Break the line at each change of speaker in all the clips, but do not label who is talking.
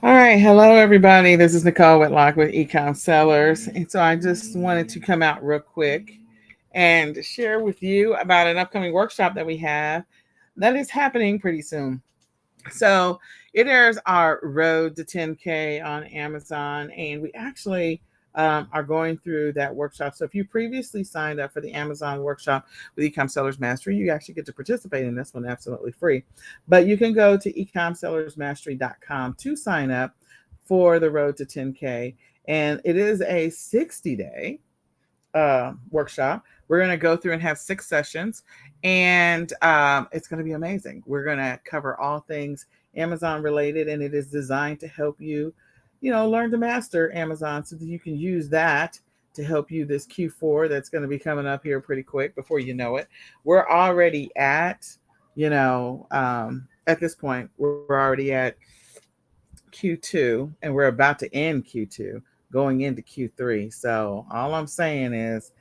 All right, hello everybody. This is Nicole Whitlock with Ecom Sellers, and so I just wanted to come out real quick and share with you about an upcoming workshop that we have that is happening pretty soon. So it airs our Road to 10K on Amazon, and we actually are going through that workshop. So if you previously signed up for the Amazon workshop with Ecom Sellers Mastery, you actually get to participate in this one absolutely free. But you can go to ecomsellersmastery.com to sign up for the Road to 10K, and it is a 60-day workshop. We're going to go through and have 6 sessions, and it's going to be amazing. We're going to cover all things Amazon related, and it is designed to help you, learn to master Amazon so that you can use that to help you this Q4 that's going to be coming up here pretty quick before you know it. We're already at this point, we're already at Q2, and we're about to end Q2 going into Q3. So all I'm saying is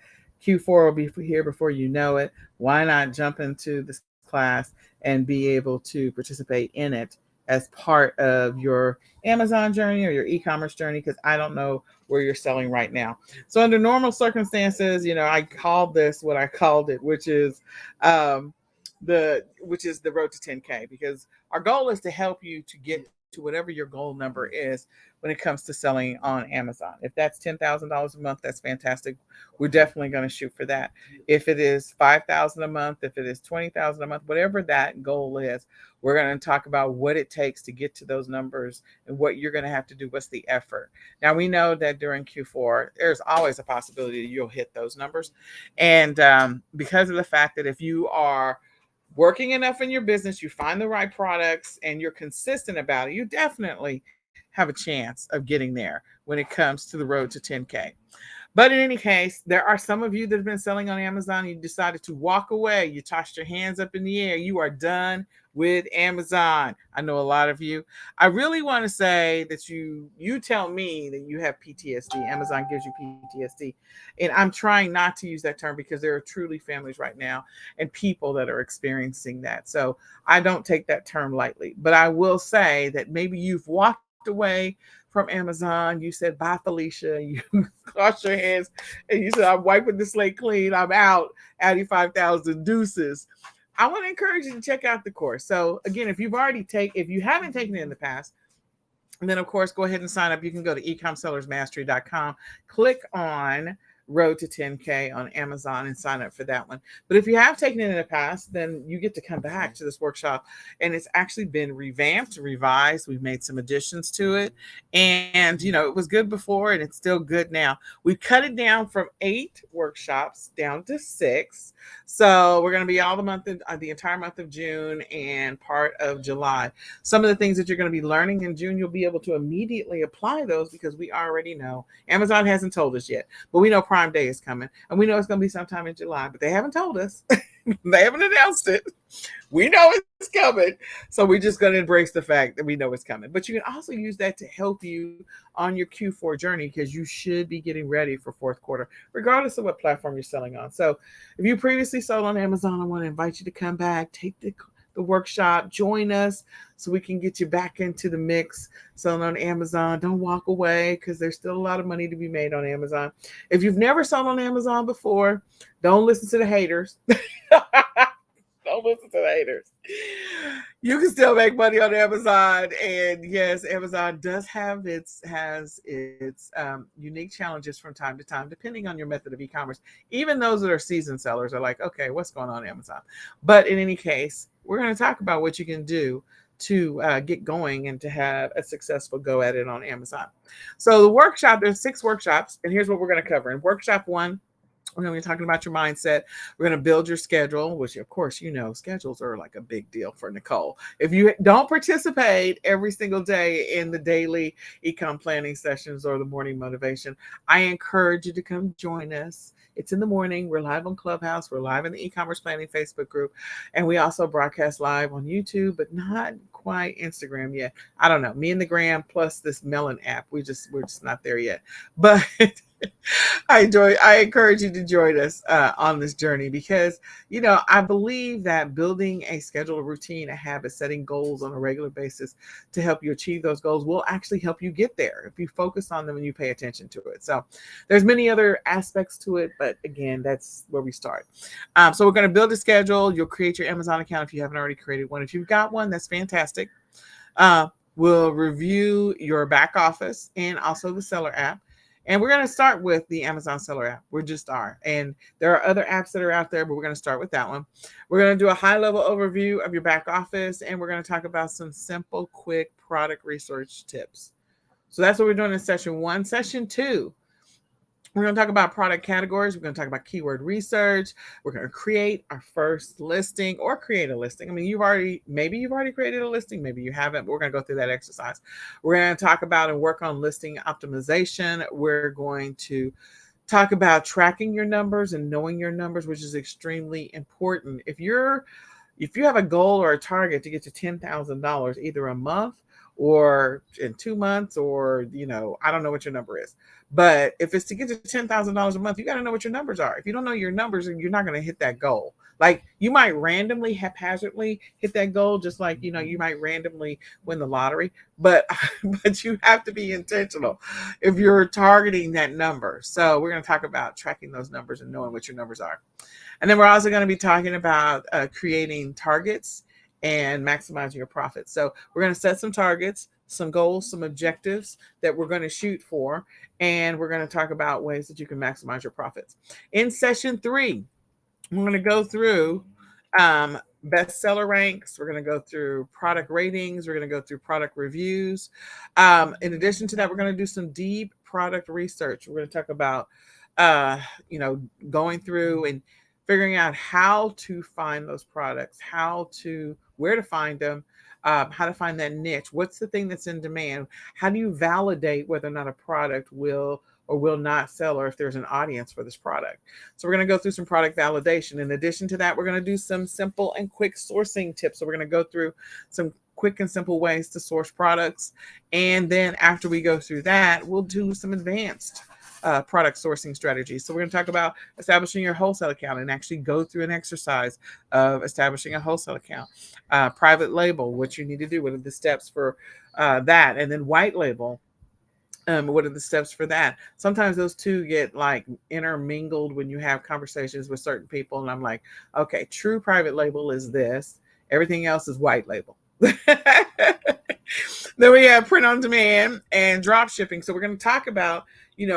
Q4 will be here before you know it. Why not jump into this class and be able to participate in it as part of your Amazon journey or your e-commerce journey? Because I don't know where you're selling right now. So under normal circumstances, I called this what I called it, um, which is the road to 10K, because our goal is to help you to get to whatever your goal number is when it comes to selling on Amazon. If that's $10,000 a month, that's fantastic. We're definitely going to shoot for that. If it is 5,000 a month, if it is 20,000 a month, whatever that goal is, we're going to talk about what it takes to get to those numbers and what you're going to have to do. What's the effort? Now we know that during Q4, there's always a possibility that you'll hit those numbers, and because of the fact that if you are working enough in your business, you find the right products, and you're consistent about it, you definitely have a chance of getting there when it comes to the road to 10K. But in any case, there are some of you that have been selling on Amazon. You decided to walk away. You tossed your hands up in the air. You are done with Amazon. I know a lot of you. I really want to say that you tell me that you have PTSD. Amazon gives you PTSD. And I'm trying not to use that term because there are truly families right now and people that are experiencing that. So I don't take that term lightly. But I will say that maybe you've walked away from Amazon. You said, bye, Felicia. You crossed your hands and you said, I'm wiping the slate clean. I'm out. Addie 5,000 deuces. I want to encourage you to check out the course. So again, if you haven't taken it in the past, then of course go ahead and sign up. You can go to ecomsellersmastery.com, click on Road to 10K on Amazon and sign up for that one. But if you have taken it in the past, then you get to come back to this workshop, and it's actually been revamped, revised. We've made some additions to it, and it was good before and it's still good now. We cut it down from 8 workshops down to 6. So we're going to be all the entire month of June and part of July. Some of the things that you're going to be learning in June, you'll be able to immediately apply those because we already know. Amazon hasn't told us yet, but we know Prime Day is coming, and we know it's going to be sometime in July, but they haven't told us. They haven't announced it. We know it's coming. So we're just going to embrace the fact that we know it's coming. But you can also use that to help you on your Q4 journey, because you should be getting ready for fourth quarter, regardless of what platform you're selling on. So if you previously sold on Amazon, I want to invite you to come back, take the workshop, join us so we can get you back into the mix selling on Amazon. Don't walk away, because there's still a lot of money to be made on Amazon. If you've never sold on Amazon before, don't listen to the haters. Don't listen to the haters. You can still make money on Amazon, and yes, Amazon does have its unique challenges from time to time, depending on your method of e-commerce. Even those that are seasoned sellers are like, okay, what's going on Amazon? But in any case, we're going to talk about what you can do to get going and to have a successful go at it on Amazon. So the workshop, there's 6 workshops, and here's what we're going to cover. In workshop 1, we're going to be talking about your mindset. We're going to build your schedule, which, of course, schedules are like a big deal for Nicole. If you don't participate every single day in the daily ecom planning sessions or the morning motivation, I encourage you to come join us. It's in the morning. We're live on Clubhouse. We're live in the e-commerce planning Facebook group. And we also broadcast live on YouTube, but not quite Instagram yet. I don't know. Me and the Gram plus this Melon app. We're just not there yet. But I encourage you to join us on this journey because, I believe that building a schedule, a routine, a habit, setting goals on a regular basis to help you achieve those goals will actually help you get there if you focus on them and you pay attention to it. So there's many other aspects to it, but again, that's where we start. So we're going to build a schedule. You'll create your Amazon account if you haven't already created one. If you've got one, that's fantastic. We'll review your back office and also the seller app. And we're going to start with the Amazon seller app. We just are. And there are other apps that are out there, but we're going to start with that one. We're going to do a high level overview of your back office. And we're going to talk about some simple, quick product research tips. So that's what we're doing in session 1. Session 2, we're going to talk about product categories. We're going to talk about keyword research. We're going to create our first listing or create a listing. I mean, maybe you've already created a listing, maybe you haven't, but we're going to go through that exercise. We're going to talk about and work on listing optimization. We're going to talk about tracking your numbers and knowing your numbers, which is extremely important. If you have a goal or a target to get to $10,000 either a month or in 2 months, or I don't know what your number is, but if it's to get to $10,000 a month, you got to know what your numbers are. If you don't know your numbers, you're not going to hit that goal. Like, you might randomly, haphazardly hit that goal, just like you might randomly win the lottery, but you have to be intentional if you're targeting that number. So we're going to talk about tracking those numbers and knowing what your numbers are. And then we're also going to be talking about creating targets and maximizing your profits. So we're going to set some targets, some goals, some objectives that we're going to shoot for, and we're going to talk about ways that you can maximize your profits. In session 3, we're going to go through bestseller ranks. We're going to go through product ratings. We're going to go through product reviews. In addition to that, we're going to do some deep product research. We're going to talk about, going through and figuring out how to find those products, where to find them, how to find that niche. What's the thing that's in demand? How do you validate whether or not a product will or will not sell, or if there's an audience for this product? So we're going to go through some product validation. In addition to that, we're going to do some simple and quick sourcing tips. So we're going to go through some quick and simple ways to source products. And then after we go through that, we'll do some advanced product sourcing strategies. So we're going to talk about establishing your wholesale account and actually go through an exercise of establishing a wholesale account. Private label, what you need to do, what are the steps for that? And then white label, what are the steps for that? Sometimes those two get like intermingled when you have conversations with certain people. And I'm like, okay, true private label is this. Everything else is white label. Then we have print on demand and drop shipping. So we're going to talk about,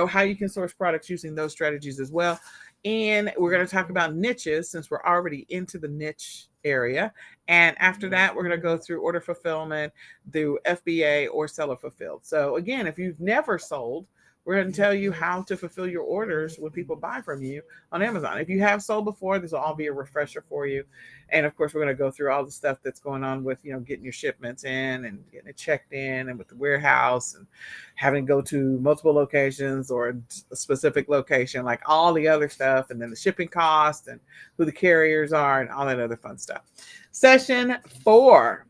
how you can source products using those strategies as well. And we're going to talk about niches, since we're already into the niche area. And after that, we're going to go through order fulfillment, through FBA or seller fulfilled. So again, if you've never sold, we're going to tell you how to fulfill your orders when people buy from you on Amazon. If you have sold before, this will all be a refresher for you. And of course, we're going to go through all the stuff that's going on with, getting your shipments in and getting it checked in, and with the warehouse and having to go to multiple locations or a specific location, like all the other stuff, and then the shipping cost and who the carriers are and all that other fun stuff. Session 4.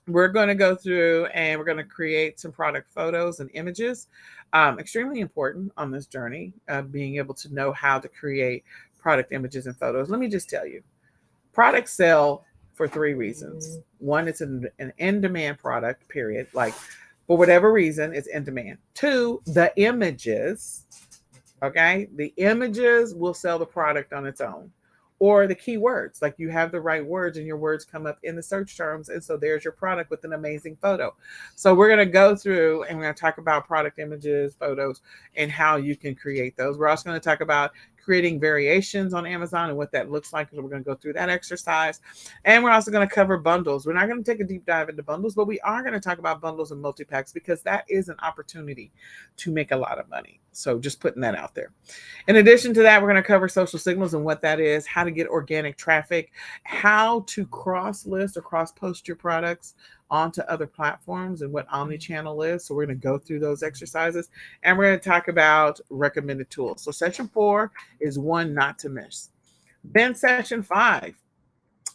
We're going to go through and we're going to create some product photos and images. Extremely important on this journey of being able to know how to create product images and photos. Let me just tell you, products sell for 3 reasons. One, it's an in-demand product, period. Like, for whatever reason, it's in demand. 2, the images, okay? The images will sell the product on its own. Or the keywords, like you have the right words and your words come up in the search terms. And so there's your product with an amazing photo. So we're going to go through and we're going to talk about product images, photos, and how you can create those. We're also going to talk about creating variations on Amazon and what that looks like. So we're going to go through that exercise. And we're also going to cover bundles. We're not going to take a deep dive into bundles, but we are going to talk about bundles and multi-packs, because that is an opportunity to make a lot of money. So just putting that out there. In addition to that, we're going to cover social signals and what that is, how to get organic traffic, how to cross-list or cross-post your products onto other platforms, and what omni-channel is. So we're going to go through those exercises, and we're going to talk about recommended tools. So session 4 is one not to miss. Then session 5,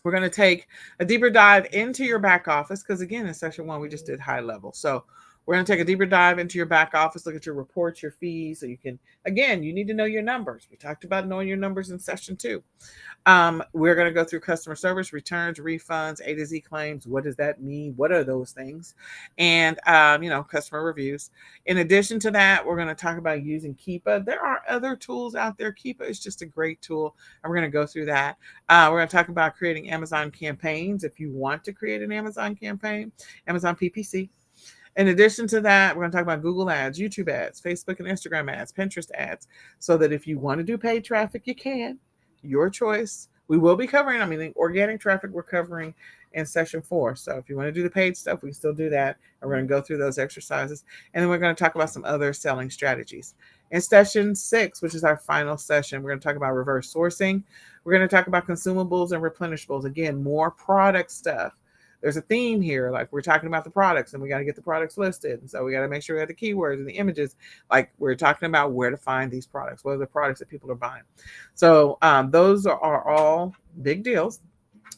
we're going to take a deeper dive into your back office, because again, in session 1, we just did high level. So We're going to take a deeper dive into your back office, look at your reports, your fees, so you can, again, you need to know your numbers. We talked about knowing your numbers in session 2. We're going to go through customer service, returns, refunds, A to Z claims. What does that mean? What are those things? And, customer reviews. In addition to that, we're going to talk about using Keepa. There are other tools out there. Keepa is just a great tool, and we're going to go through that. We're going to talk about creating Amazon campaigns. If you want to create an Amazon campaign, Amazon PPC. In addition to that, we're going to talk about Google ads, YouTube ads, Facebook and Instagram ads, Pinterest ads, so that if you want to do paid traffic, you can. Your choice. We will be covering, the organic traffic we're covering in session 4. So if you want to do the paid stuff, we can still do that. And we're going to go through those exercises. And then we're going to talk about some other selling strategies. In session 6, which is our final session, we're going to talk about reverse sourcing. We're going to talk about consumables and replenishables. Again, more product stuff. There's a theme here, like we're talking about the products and we got to get the products listed. And so we got to make sure we have the keywords and the images, like we're talking about where to find these products, what are the products that people are buying. So those are all big deals.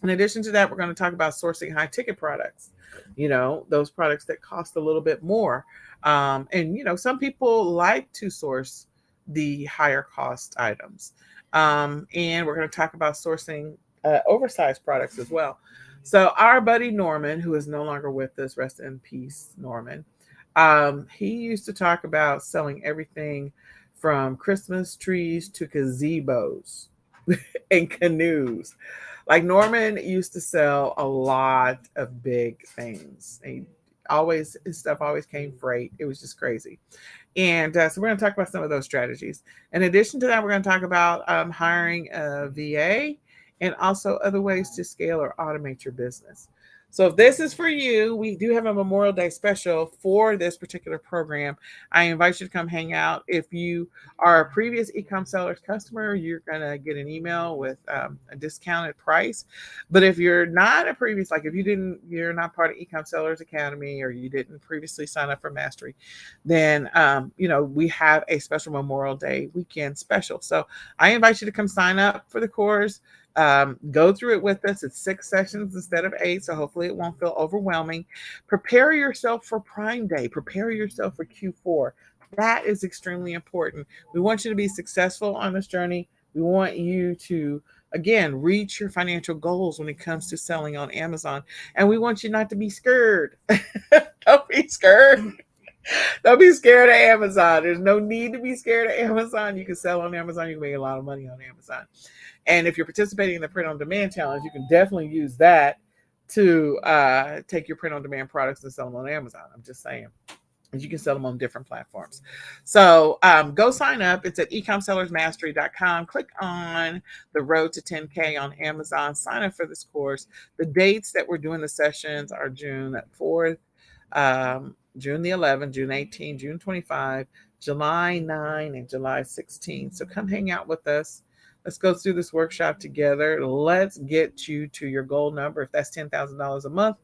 In addition to that, we're going to talk about sourcing high ticket products, those products that cost a little bit more. Some people like to source the higher cost items. And we're going to talk about sourcing oversized products as well. So our buddy Norman, who is no longer with us, rest in peace, Norman, he used to talk about selling everything from Christmas trees to gazebos and canoes. Like Norman used to sell a lot of big things. His stuff always came freight. It was just crazy. And so we're going to talk about some of those strategies. In addition to that, we're going to talk about hiring a VA and also other ways to scale or automate your business. So if this is for you, we do have a Memorial Day special for this particular program. I invite you to come hang out. If you are a previous Ecom Sellers customer, you're going to get an email with a discounted price. But if you're not a previous, like if you're not part of Ecom Sellers Academy or you didn't previously sign up for Mastery, then, we have a special Memorial Day weekend special. So I invite you to come sign up for the course. Go through it with us. It's 6 sessions instead of 8, so hopefully it won't feel overwhelming. Prepare yourself for Prime Day. Prepare yourself for Q4. That is extremely important. We want you to be successful on this journey. We want you to, again, reach your financial goals when it comes to selling on Amazon. And we want you not to be scared. Don't be scared. Don't be scared of Amazon. There's no need to be scared of Amazon. You can sell on Amazon. You can make a lot of money on Amazon. And if you're participating in the print on demand challenge, you can definitely use that to take your print on demand products and sell them on Amazon. I'm just saying. You can sell them on different platforms. So go sign up. It's at ecomsellersmastery.com. Click on the road to 10K on Amazon. Sign up for this course. The dates that we're doing the sessions are June 4th, June the 11th, June 18th, June 25, July 9, and July 16. So come hang out with us. Let's go through this workshop together. Let's get you to your goal number. If that's $10,000 a month,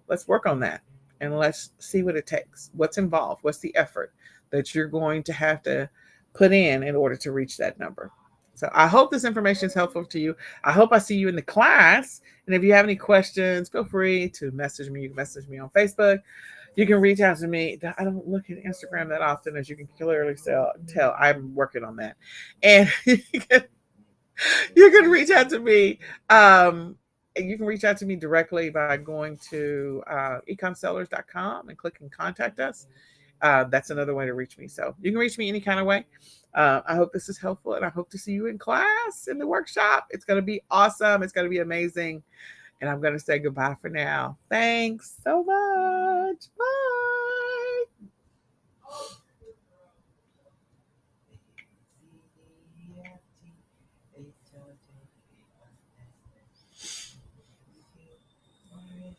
let's work on that. And let's see what it takes. What's involved? What's the effort that you're going to have to put in order to reach that number? So I hope this information is helpful to you. I hope I see you in the class. And if you have any questions, feel free to message me. You can message me on Facebook. You can reach out to me. I don't look at Instagram that often, as you can clearly tell. I'm working on that. And you can reach out to me. You can reach out to me directly by going to ecomsellers.com and clicking contact us. That's another way to reach me. So you can reach me any kind of way. I hope this is helpful, and I hope to see you in class, in the workshop. It's going to be awesome. It's going to be amazing. And I'm going to say goodbye for now. Thanks so much. Bye.